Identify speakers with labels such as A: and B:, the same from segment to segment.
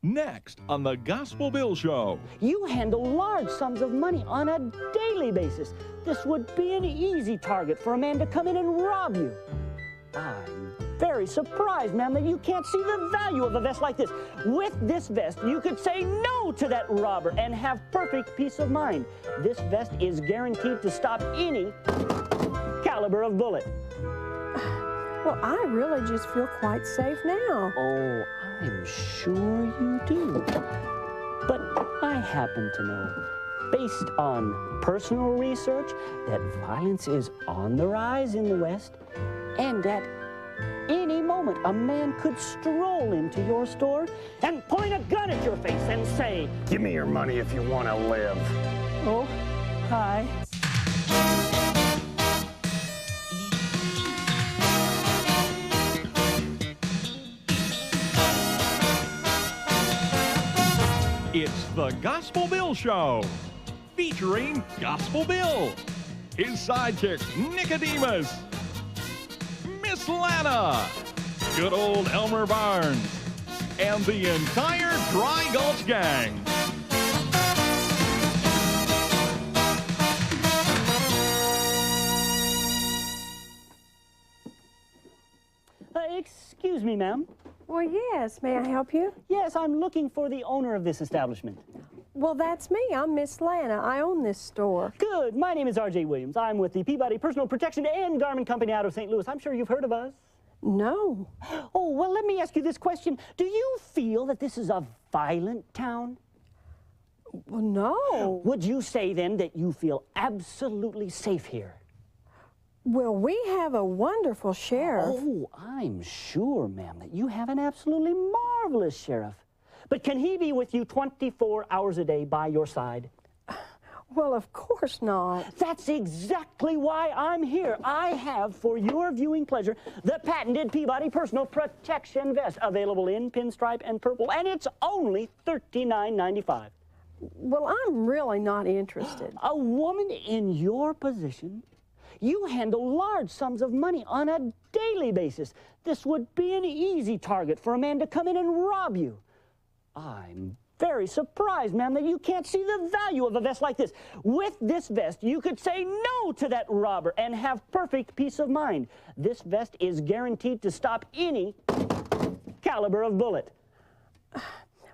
A: Next on the Gospel Bill Show.
B: You handle large sums of money on a daily basis. This would be an easy target for a man to come in and rob you. I'm very surprised, ma'am, that you can't see the value of a vest like this. With this vest, you could say no to that robber and have perfect peace of mind. This vest is guaranteed to stop any caliber of bullet.
C: Well, I really just feel quite safe now.
B: Oh, I'm sure you do. But I happen to know, based on personal research, that violence is on the rise in the West, and that any moment a man could stroll into your store and point a gun at your face and say, "Give me your money if you want to live." Oh, hi.
A: It's the Gospel Bill Show, featuring Gospel Bill, his sidekick Nicodemus, Miss Lana, good old Elmer Barnes, and the entire Dry Gulch gang.
B: Excuse me, ma'am.
C: Well, yes. May I help you?
B: Yes, I'm looking for the owner of this establishment.
C: Well, that's me. I'm Miss Lana. I own this store.
B: Good. My name is R.J. Williams. I'm with the Peabody Personal Protection and Garment Company out of St. Louis. I'm sure you've heard of us.
C: No.
B: Oh, well, let me ask you this question. Do you feel that this is a violent town?
C: Well, no.
B: Would you say, then, that you feel absolutely safe here?
C: Well, we have a wonderful sheriff.
B: Oh, I'm sure, ma'am, that you have an absolutely marvelous sheriff. But can he be with you 24 hours a day by your side?
C: Well, of course not.
B: That's exactly why I'm here. I have, for your viewing pleasure, the patented Peabody Personal Protection Vest, available in pinstripe and purple, and it's only $39.95.
C: Well, I'm really not interested.
B: A woman in your position? You handle large sums of money on a daily basis. This would be an easy target for a man to come in and rob you. I'm very surprised, ma'am, that you can't see the value of a vest like this. With this vest, you could say no to that robber and have perfect peace of mind. This vest is guaranteed to stop any caliber of bullet.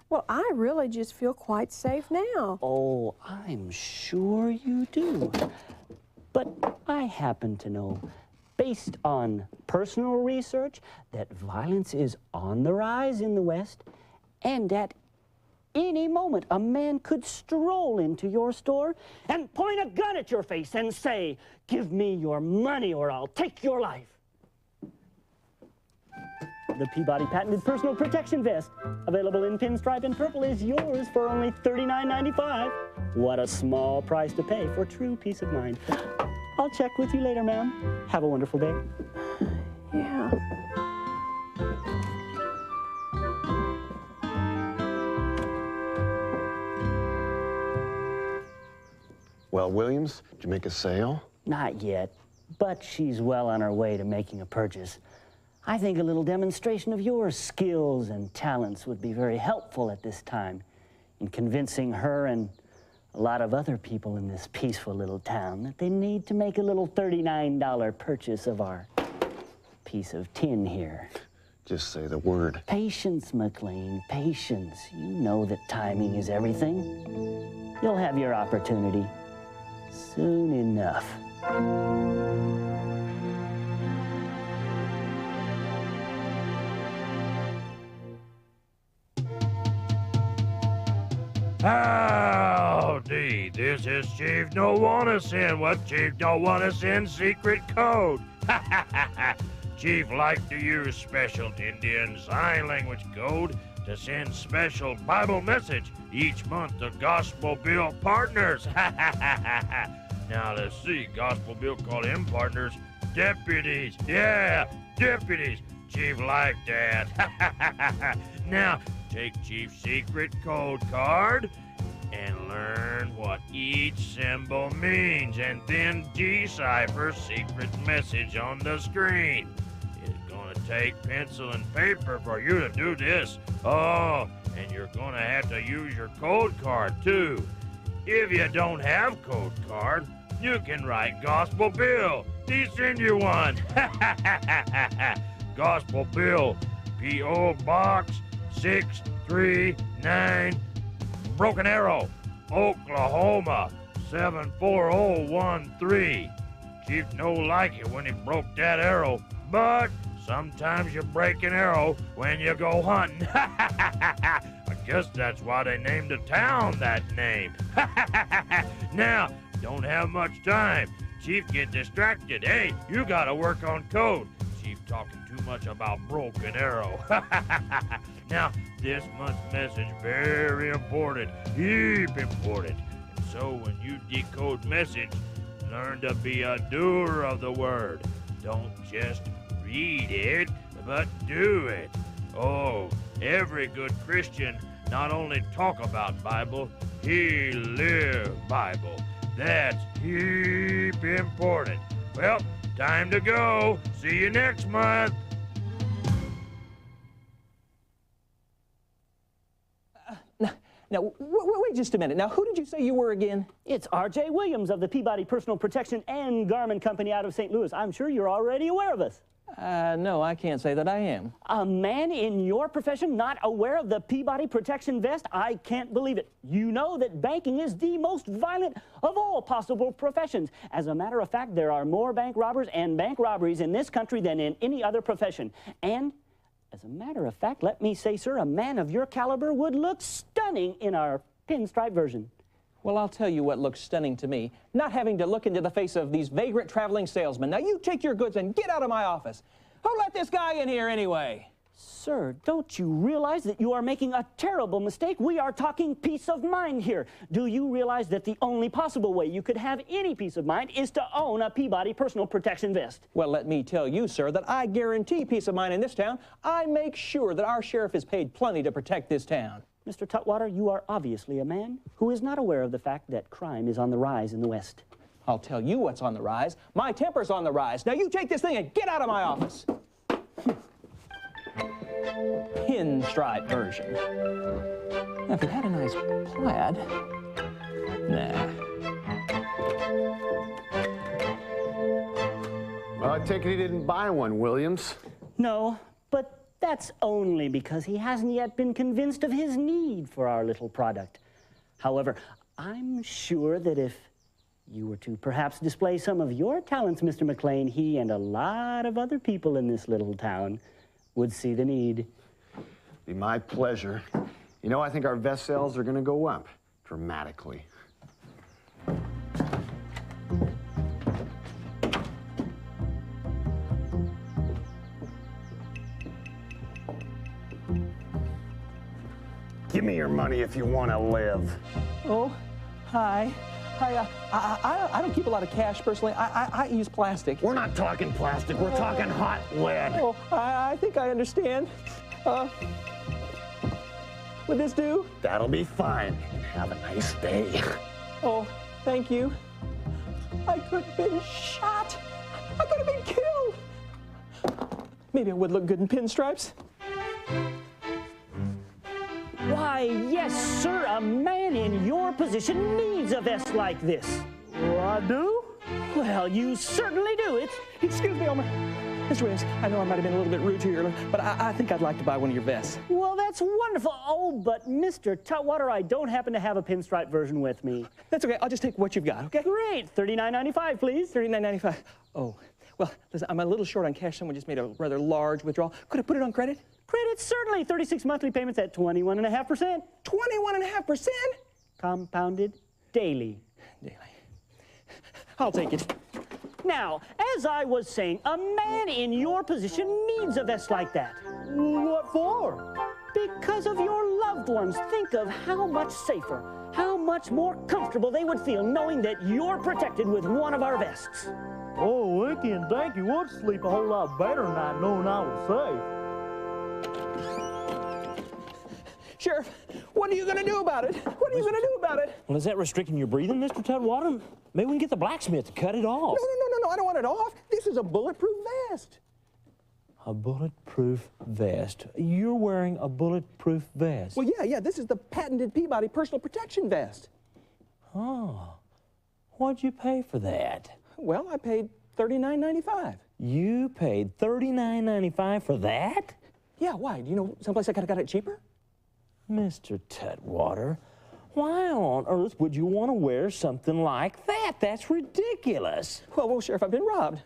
C: Well, I really just feel quite safe now.
B: Oh, I'm sure you do. But I happen to know, based on personal research, that violence is on the rise in the West, and at any moment a man could stroll into your store and point a gun at your face and say, "Give me your money or I'll take your life." The Peabody patented personal protection vest, available in pinstripe and purple, is yours for only $39.95. What a small price to pay for true peace of mind. I'll check with you later, ma'am. Have a wonderful day.
C: Yeah.
D: Well, Williams, did you make a sale?
B: Not yet, but she's well on her way to making a purchase. I think a little demonstration of your skills and talents would be very helpful at this time in convincing her and a lot of other people in this peaceful little town that they need to make a little $39 purchase of our piece of tin here.
D: Just say the word.
B: Patience, McLean, patience. You know that timing is everything. You'll have your opportunity soon enough.
E: Howdy, this is Chief No Wanna Send. What Chief Don't Wanna Send secret code? Chief like to use special Indian Sign Language code to send special Bible message each month to Gospel Bill partners. Now let's see, Gospel Bill call them partners deputies. Yeah, deputies. Chief like that. Now, take Chief's secret code card and learn what each symbol means, and then decipher secret message on the screen. It's gonna take pencil and paper for you to do this. Oh, and your gonna have to use your code card, too. If you don't have code card, you can write Gospel Bill. He send you one. Gospel Bill, P.O. Box 639, Broken Arrow, Oklahoma 74013. Chief no like it when he broke that arrow, but sometimes you break an arrow when you go hunting. I guess that's why they named the town that name. Now, don't have much time. Chief get distracted. Hey, you gotta work on code. Chief talking too much about broken arrow. Now, this month's message very important, heap important. And so when you decode message, learn to be a doer of the word. Don't just read it, but do it. Oh, every good Christian not only talk about Bible, he live Bible. That's heap important. Well, time to go. See you next month.
F: Now, wait just a minute. Now, who did you say you were again?
B: It's R.J. Williams of the Peabody Personal Protection and Garment Company out of St. Louis. I'm sure you're already aware of us.
F: No, I can't say that I am.
B: A man in your profession not aware of the Peabody Protection Vest? I can't believe it. You know that banking is the most violent of all possible professions. As a matter of fact, there are more bank robbers and bank robberies in this country than in any other profession. And as a matter of fact, let me say, sir, a man of your caliber would look stunning in our pinstripe version.
F: Well, I'll tell you what looks stunning to me. Not having to look into the face of these vagrant traveling salesmen. Now, you take your goods and get out of my office. Who let this guy in here anyway?
B: Sir, don't you realize that you are making a terrible mistake? We are talking peace of mind here. Do you realize that the only possible way you could have any peace of mind is to own a Peabody Personal Protection Vest?
F: Well, let me tell you, sir, that I guarantee peace of mind in this town. I make sure that our sheriff is paid plenty to protect this town.
B: Mr. Tutwater, you are obviously a man who is not aware of the fact that crime is on the rise in the West.
F: I'll tell you what's on the rise. My temper's on the rise. Now, you take this thing and get out of my office. Pinstripe version. Now, if it had a nice plaid, nah.
D: Well, I take it he didn't buy one, Williams.
B: No, but that's only because he hasn't yet been convinced of his need for our little product. However, I'm sure that if you were to perhaps display some of your talents, Mr. McLean, he and a lot of other people in this little town would see the need.
D: Be my pleasure. You know, I think our vest sales are gonna go up dramatically. Give me your money if you want to live.
F: Oh, hi. I don't keep a lot of cash personally. I use plastic.
D: We're not talking plastic, we're talking hot lead.
F: Oh, I think I understand. Would this do?
D: That'll be fine. And have a nice day.
F: Oh, thank you. I could have been shot. I could have been killed. Maybe I would look good in pinstripes.
B: Why, yes, sir, a man in your position needs a vest like this.
F: Oh, I do?
B: Well, you certainly do.
F: Excuse me, Elmer. Mr. Williams, I know I might have been a little bit rude to you earlier, but I think I'd like to buy one of your vests.
B: Well, that's wonderful. Oh, but Mr. Tutwater, I don't happen to have a pinstripe version with me.
F: That's okay. I'll just take what you've got, okay?
B: Great. $39.95, please.
F: $39.95. Oh, well, listen, I'm a little short on cash. Someone just made a rather large withdrawal. Could I put it on credit?
B: Credit, certainly. 36 monthly payments at 21.5%.
F: 21.5%?
B: Compounded daily.
F: Daily. I'll take it.
B: Now, as I was saying, a man in your position needs a vest like that.
F: What for?
B: Because of your loved ones. Think of how much safer, how much more comfortable they would feel knowing that you're protected with one of our vests.
G: Oh, Wicky and Danky would sleep a whole lot better tonight knowing I was safe.
F: Sheriff, what are you going to do about it? What are you going to do about it?
G: Well, is that restricting your breathing, Mr. Tutwater? Maybe we can get the blacksmith to cut it off.
F: No, I don't want it off. This is a bulletproof vest.
H: A bulletproof vest. You're wearing a bulletproof vest.
F: Well, yeah, this is the patented Peabody personal protection vest.
H: Oh, what'd you pay for that?
F: Well, I paid $39.95.
H: You paid $39.95 for that?
F: Yeah, why? Do you know someplace I could have got it cheaper?
H: Mr. Tutwater, why on earth would you want to wear something like that? That's ridiculous.
F: Well, Sheriff, I've been robbed.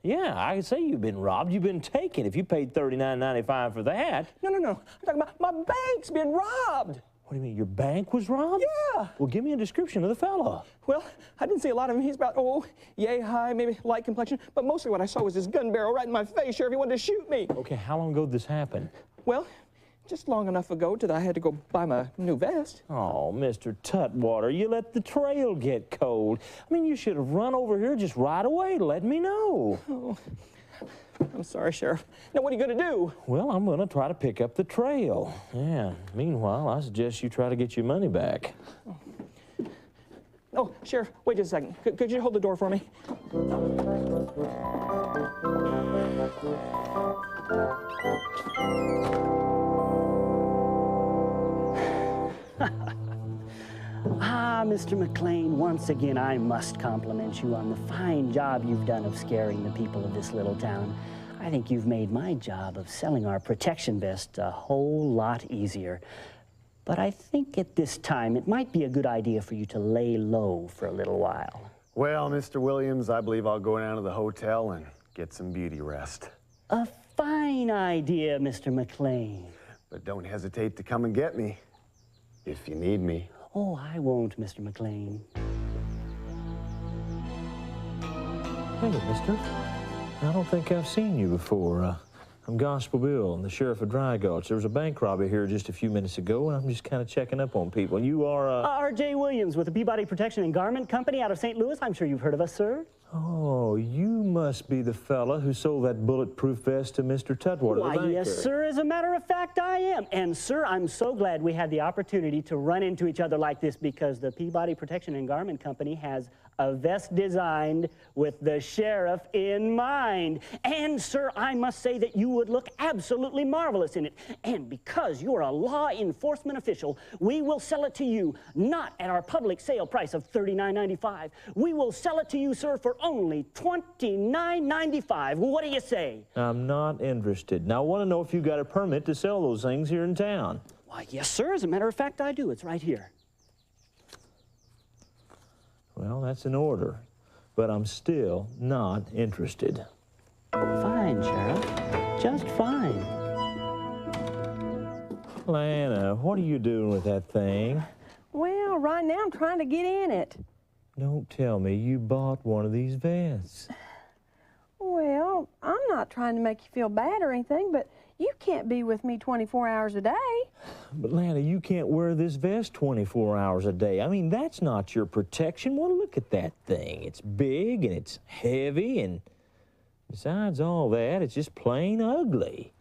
H: Yeah, I can say you've been robbed. You've been taken if you paid $39.95 for that.
F: No. I'm talking about my bank's been robbed.
H: What do you mean, your bank was robbed?
F: Yeah.
H: Well, give me a description of the fellow.
F: Well, I didn't see a lot of him. He's about, yay high, maybe light complexion. But mostly what I saw was his gun barrel right in my face. Sheriff, he wanted to shoot me.
H: Okay, how long ago did this happen?
F: Well, just long enough ago that I had to go buy my new vest.
H: Oh, Mr. Tutwater, you let the trail get cold. I mean, you should have run over here just right away to let me know.
F: Oh, I'm sorry, Sheriff. Now, what are you going to do?
H: Well, I'm going to try to pick up the trail. Yeah, meanwhile, I suggest you try to get your money back.
F: Oh, Sheriff, wait just a second. Could you hold the door for me?
B: Mr. McLean, once again, I must compliment you on the fine job you've done of scaring the people of this little town. I think you've made my job of selling our protection vest a whole lot easier. But I think at this time, it might be a good idea for you to lay low for a little while.
D: Well, Mr. Williams, I believe I'll go down to the hotel and get some beauty rest.
B: A fine idea, Mr. McLean.
D: But don't hesitate to come and get me if you need me.
B: Oh, I won't, Mr. McLean.
H: Hey, mister. I don't think I've seen you before. I'm Gospel Bill, I'm the sheriff of Dry Gulch. There was a bank robbery here just a few minutes ago, and I'm just kind of checking up on people. You are,
B: R.J. Williams with the Peabody Protection and Garment Company out of St. Louis. I'm sure you've heard of us, sir.
H: Oh, you must be the fella who sold that bulletproof vest to Mr. Tutwater,
B: Why,
H: the banker.
B: yes, sir. As a matter of fact, I am. And, sir, I'm so glad we had the opportunity to run into each other like this because the Peabody Protection and Garment Company has a vest designed with the sheriff in mind. And, sir, I must say that you would look absolutely marvelous in it. And because you're a law enforcement official, we will sell it to you not at our public sale price of $39.95. We will sell it to you, sir, for only $29.95. What do you say?
H: I'm not interested. Now, I want to know if you got a permit to sell those things here in town.
B: Why, yes, sir. As a matter of fact, I do. It's right here.
H: Well, that's an order, but I'm still not interested.
B: Fine, Sheriff. Just fine.
H: Lana, what are you doing with that thing?
C: Well, right now I'm trying to get in it.
H: Don't tell me you bought one of these vests.
C: Well, I'm not trying to make you feel bad or anything, but you can't be with me 24 hours a day.
H: But, Lana, you can't wear this vest 24 hours a day. I mean, that's not your protection. Well, look at that thing. It's big and it's heavy, and besides all that, it's just plain ugly.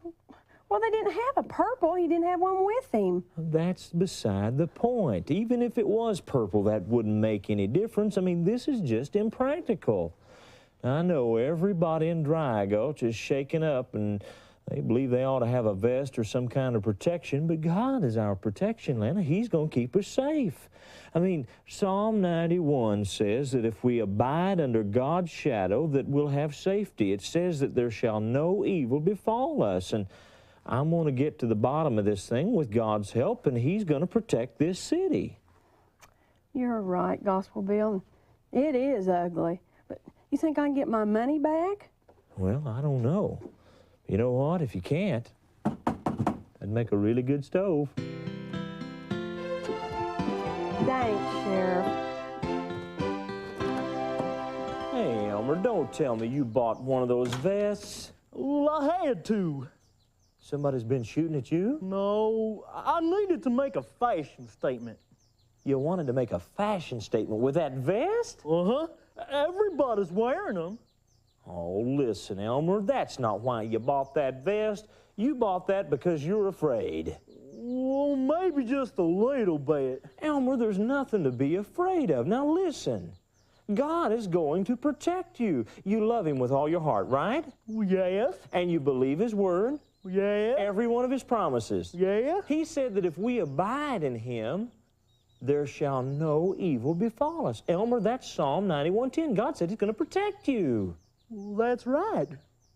C: Well, they didn't have a purple. He didn't have one with him.
H: That's beside the point. Even if it was purple, that wouldn't make any difference. I mean, this is just impractical. I know everybody in Dry Gulch is shaken up and they believe they ought to have a vest or some kind of protection, but God is our protection, Lana. He's going to keep us safe. I mean, Psalm 91 says that if we abide under God's shadow, that we'll have safety. It says that there shall no evil befall us, and I'm going to get to the bottom of this thing with God's help, and He's going to protect this city.
C: You're right, Gospel Bill. It is ugly. But you think I can get my money back?
H: Well, I don't know. You know what? If you can't, that'd make a really good stove.
C: Thanks, Sheriff.
H: Hey, Elmer, don't tell me you bought one of those vests.
G: Well, I had to.
H: Somebody's been shooting at you?
G: No, I needed to make a fashion statement.
H: You wanted to make a fashion statement with that vest?
G: Uh-huh. Everybody's wearing them.
H: Oh, listen, Elmer, that's not why you bought that vest. You bought that because you're afraid.
G: Well, maybe just a little bit.
H: Elmer, there's nothing to be afraid of. Now, listen. God is going to protect you. You love him with all your heart, right?
G: Yes.
H: And you believe his word?
G: Yeah.
H: Every one of his promises?
G: Yeah.
H: He said that if we abide in him, there shall no evil befall us. Elmer, that's Psalm 91:10. God said he's going to protect you.
G: Well, that's right.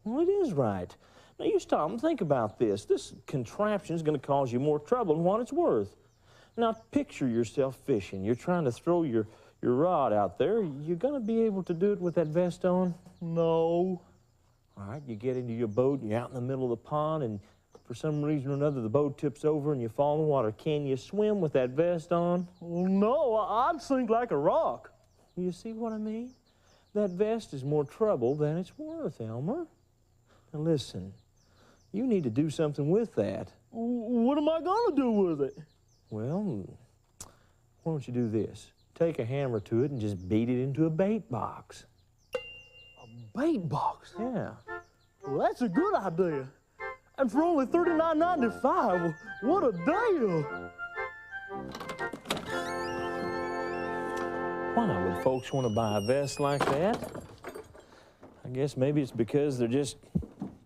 H: Well, it is right. Now, you stop and think about this. This contraption is going to cause you more trouble than what it's worth. Now, picture yourself fishing. You're trying to throw your rod out there. You're going to be able to do it with that vest on?
G: No.
H: All right, you get into your boat, and you're out in the middle of the pond, and for some reason or another, the boat tips over and you fall in the water. Can you swim with that vest on?
G: Well, no, I'd sink like a rock.
H: You see what I mean? That vest is more trouble than it's worth, Elmer. Now, listen, you need to do something with that.
G: What am I going to do with it?
H: Well, why don't you do this? Take a hammer to it and just beat it into a bait box.
G: A bait box?
H: Yeah.
G: Well, that's a good idea. And for only $39.95, what a deal!
H: Why would folks want to buy a vest like that? I guess maybe it's because they're just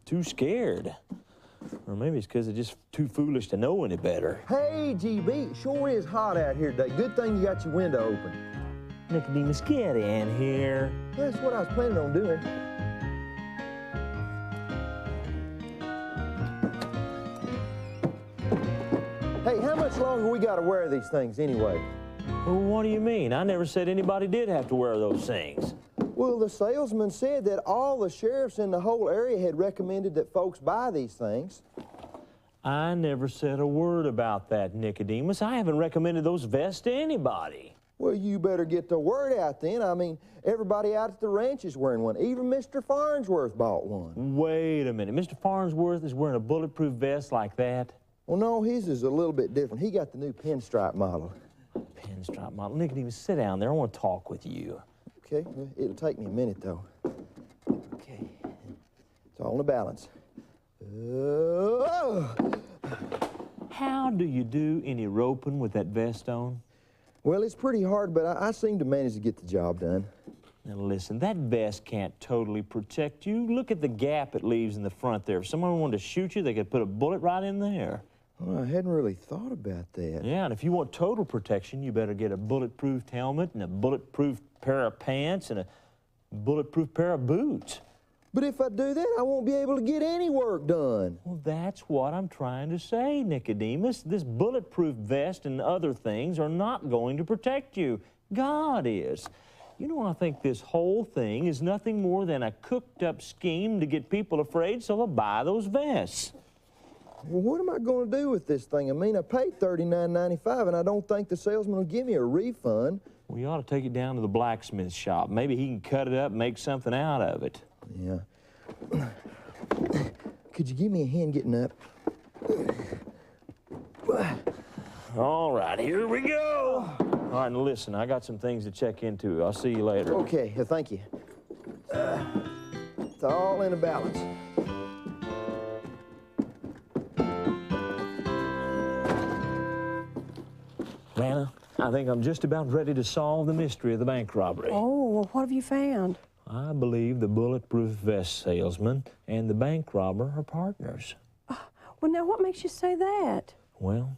H: too scared. Or maybe it's because they're just too foolish to know any better.
I: Hey, GB, sure is hot out here today. Good thing you got your window open.
H: Nicodemus, get in here.
I: That's what I was planning on doing. Hey, how much longer we got to wear these things anyway?
H: Well, what do you mean? I never said anybody did have to wear those things.
I: Well, the salesman said that all the sheriffs in the whole area had recommended that folks buy these things.
H: I never said a word about that, Nicodemus. I haven't recommended those vests to anybody.
I: Well, you better get the word out then. I mean, everybody out at the ranch is wearing one. Even Mr. Farnsworth bought one.
H: Wait a minute. Mr. Farnsworth is wearing a bulletproof vest like that?
I: Well, no, his is a little bit different. He got the new pinstripe model.
H: Pinstripe model. Nicodemus, sit down there. I want to talk with you.
I: Okay, well, it'll take me a minute, though.
H: Okay.
I: It's all in the balance.
H: How do you do any roping with that vest on?
I: Well, it's pretty hard, but I seem to manage to get the job done.
H: Now listen, that vest can't totally protect you. Look at the gap it leaves in the front there. If someone wanted to shoot you, they could put a bullet right in there.
I: Well, I hadn't really thought about that.
H: Yeah, and if you want total protection, you better get a bulletproof helmet and a bulletproof pair of pants and a bulletproof pair of boots.
I: But if I do that, I won't be able to get any work done.
H: Well, that's what I'm trying to say, Nicodemus. This bulletproof vest and other things are not going to protect you. God is. You know, I think this whole thing is nothing more than a cooked-up scheme to get people afraid so they'll buy those vests.
I: Well, what am I going to do with this thing? I mean, I paid $39.95, and I don't think the salesman will give me a refund.
H: Well, you ought to take it down to the blacksmith shop. Maybe he can cut it up and make something out of it.
I: Yeah. Could you give me a hand getting up?
H: All right, here we go. All right, now listen, I got some things to check into. I'll see you later.
I: Okay, thank you. It's all in a balance.
H: Rana, I think I'm just about ready to solve the mystery of the bank robbery.
C: Oh, well, what have you found?
H: I believe the bulletproof vest salesman and the bank robber are partners.
C: Well, now, what makes you say that?
H: Well,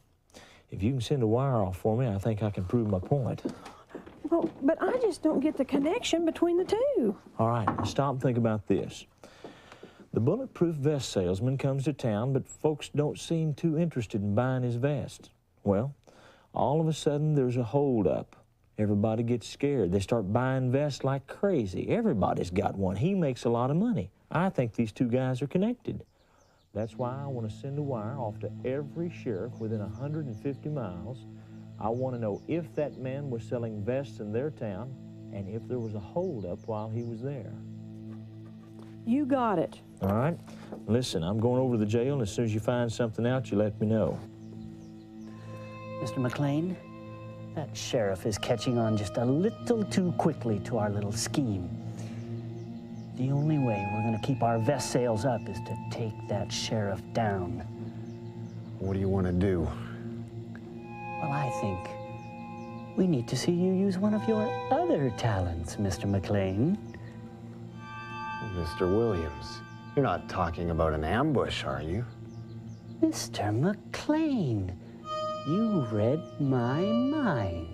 H: if you can send a wire off for me, I think I can prove my point.
C: Well, but I just don't get the connection between the two.
H: All right, now stop and think about this. The bulletproof vest salesman comes to town, but folks don't seem too interested in buying his vest. Well, all of a sudden, there's a holdup. Everybody gets scared. They start buying vests like crazy. Everybody's got one. He makes a lot of money. I think these two guys are connected. That's why I want to send a wire off to every sheriff within 150 miles. I want to know if that man was selling vests in their town and if there was a holdup while he was there.
C: You got it.
H: All right? Listen, I'm going over to the jail, and as soon as you find something out, you let me know.
B: Mr. McLean, that sheriff is catching on just a little too quickly to our little scheme. The only way we're going to keep our vest sales up is to take that sheriff down.
D: What do you want to do?
B: Well, I think We need to see you use one of your other talents, Mr. McLean.
D: Mr. Williams, you're not talking about an ambush, are you?
B: Mr. McLean, you read my mind.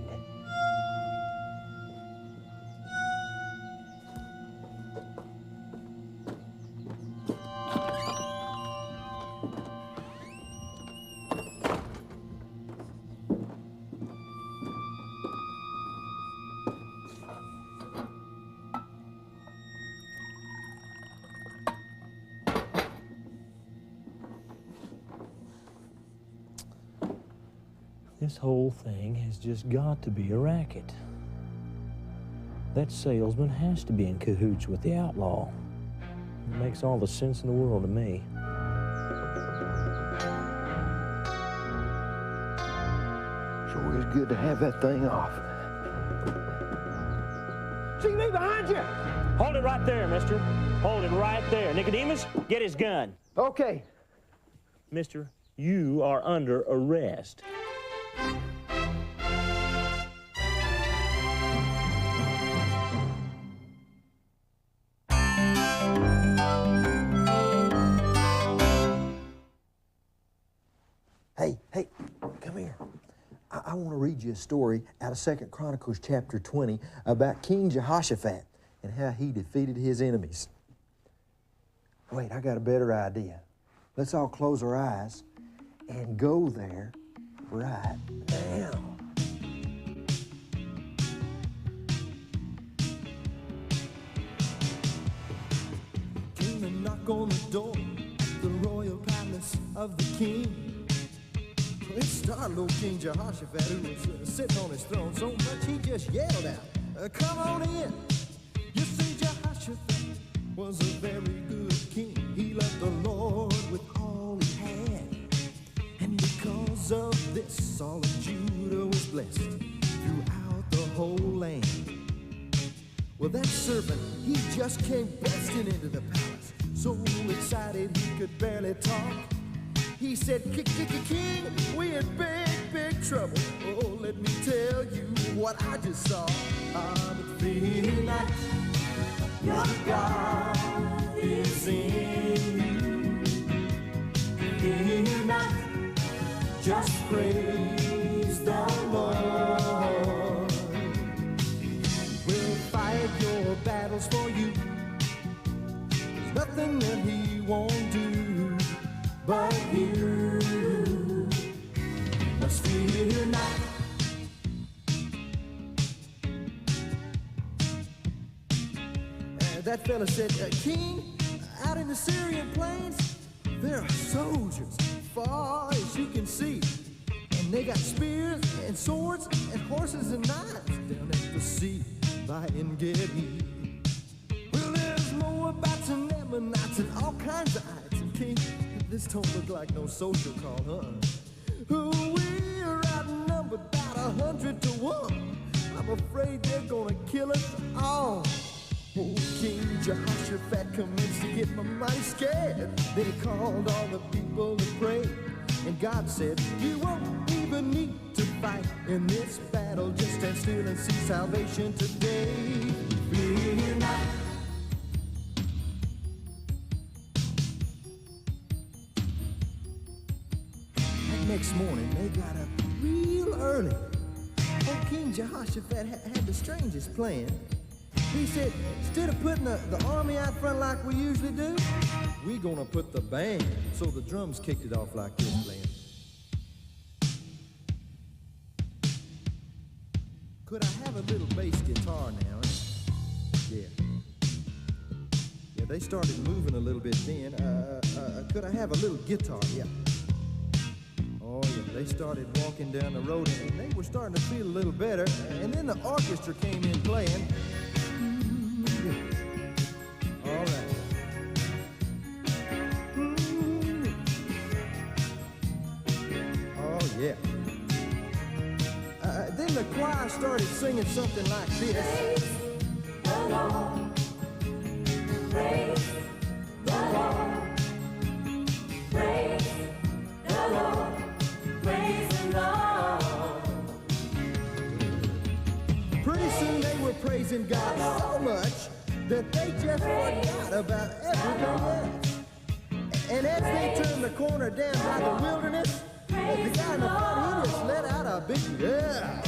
H: This whole thing has just got to be a racket. That salesman has to be in cahoots with the outlaw. It makes all the sense in the world to me.
I: Sure is good to have that thing off.
B: See me behind you!
H: Hold it right there, mister. Hold it right there. Nicodemus, get his gun.
I: Okay.
H: Mister, you are under arrest.
I: Hey, come here. I want to read you a story out of 2 Chronicles chapter 20 about King Jehoshaphat and how he defeated his enemies. Wait, I got a better idea. Let's all close our eyes and go there right now.
J: Came and knock on the door, the royal palace of the king. It startled old King Jehoshaphat, who was sitting on his throne so much he just yelled out, "Come on in." You see, Jehoshaphat was a very good king. He loved the Lord with all he had. And because of this, all of Judah was blessed throughout the whole land. Well, that servant, he just came busting into the palace, so excited he could barely talk. He said, "King, we're in big trouble. Oh, let me tell you what I just saw. But fear not, your God is in you. Fear not, just praise the Lord. We'll fight your battles for you. There's nothing that he won't do. But you must fear not." That fella said, "King, out in the Syrian plains, there are soldiers far as you can see. And they got spears and swords and horses and knives down at the sea by En-Gedi. Well, there's Moabites and Ammonites and all kinds of ites. And King, this don't look like no social call, huh? We're outnumbered about 100 to 1. I'm afraid they're gonna kill us all." Oh, King Jehoshaphat commenced to get mighty scared. Then he called all the people to pray. And God said, "You won't even need to fight in this battle. Just stand still and see salvation today. Fear not." Next morning, they got up real early. Old King Jehoshaphat had the strangest plan. He said, instead of putting the army out front like we usually do, we're gonna put the band. So the drums kicked it off like this, playing. Could I have a little bass guitar now? Yeah, they started moving a little bit then. Could I have a little guitar? Yeah. Oh, yeah, they started walking down the road, and they were starting to feel a little better. And then the orchestra came in playing. All right. Oh, yeah. Then the choir started singing something like this. Praise the Lord. Praise the Lord. Praise the Lord. Praise the Lord. praising God so much that they just forgot about everything else. And as they turned the corner down by the wilderness, the guy in the front, he just let out a big yeah.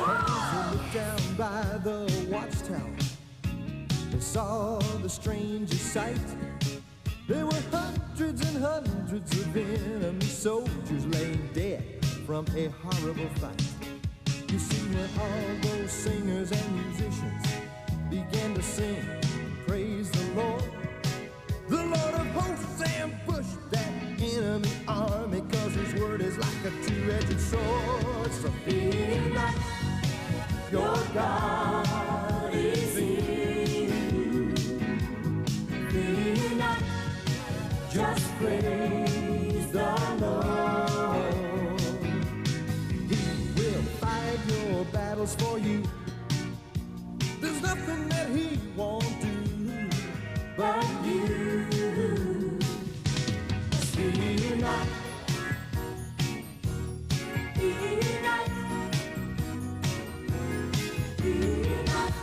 J: As they looked down by the watchtower, they saw the strangest sight. There were hundreds and hundreds of enemy soldiers laying dead from a horrible fight. You see, when all those singers and musicians began to sing, praise the Lord of hosts ambushed that enemy army, 'cause his word is like a two-edged sword. So fear not, your God is here. Fear not, just praise the Lord. He will fight your battles for you. There's nothing that he won't do but you. Fear not. Fear not. Fear not.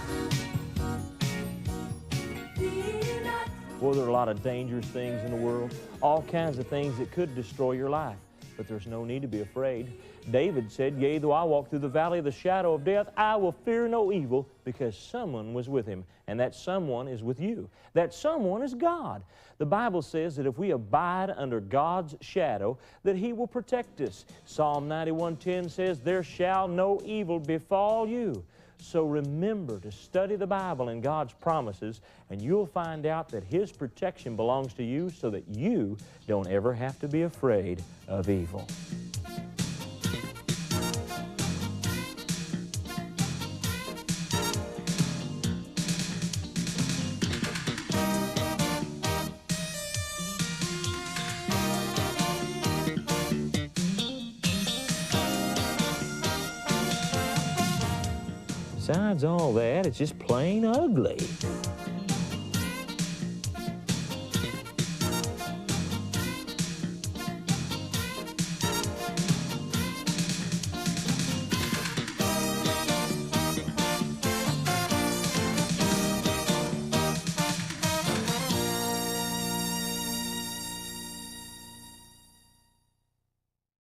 J: Fear not.
H: Well, there are a lot of dangerous things in the world, all kinds of things that could destroy your life, but there's no need to be afraid. David said, yea, though I walk through the valley of the shadow of death, I will fear no evil, because someone was with him, and that someone is with you. That someone is God. The Bible says that if we abide under God's shadow, that he will protect us. Psalm 91:10 says, there shall no evil befall you. So remember to study the Bible and God's promises, and you'll find out that his protection belongs to you, so that you don't ever have to be afraid of evil. Besides all that, it's just plain ugly.